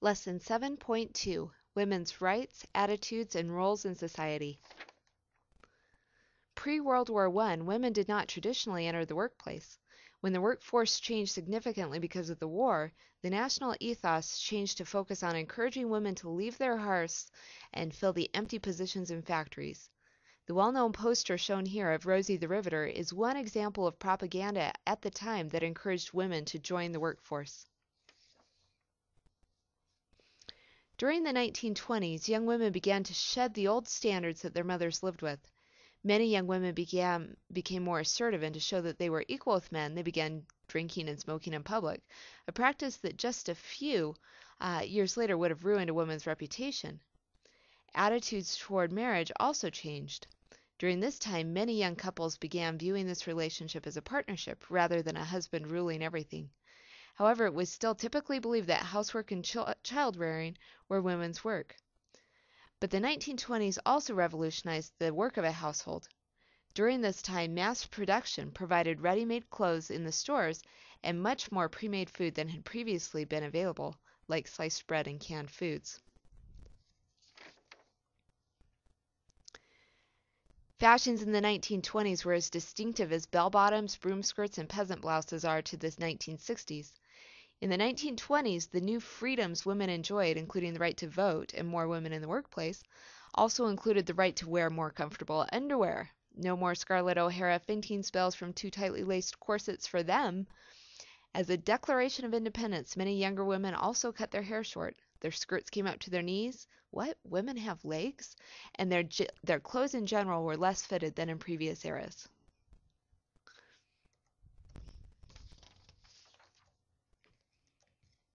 Lesson 7.2 Women's Rights, Attitudes, and Roles in Society. Pre-World War I, women did not traditionally enter the workplace. When the workforce changed significantly because of the war, the national ethos changed to focus on encouraging women to leave their hearths and fill the empty positions in factories. The well-known poster shown here of Rosie the Riveter is one example of propaganda at the time that encouraged women to join the workforce. During the 1920s, young women began to shed the old standards that their mothers lived with. Many young women became more assertive, and to show that they were equal with men, they began drinking and smoking in public, a practice that just a few years later would have ruined a woman's reputation. Attitudes toward marriage also changed. During this time, many young couples began viewing this relationship as a partnership rather than a husband ruling everything. However, it was still typically believed that housework and child-rearing were women's work. But the 1920s also revolutionized the work of a household. During this time, mass production provided ready-made clothes in the stores and much more pre-made food than had previously been available, like sliced bread and canned foods. Fashions in the 1920s were as distinctive as bell-bottoms, broom skirts, and peasant blouses are to the 1960s. In the 1920s, the new freedoms women enjoyed, including the right to vote and more women in the workplace, also included the right to wear more comfortable underwear. No more Scarlett O'Hara fainting spells from too tightly laced corsets for them. As a declaration of independence, many younger women also cut their hair short. Their skirts came up to their knees. What? Women have legs? And their clothes in general were less fitted than in previous eras.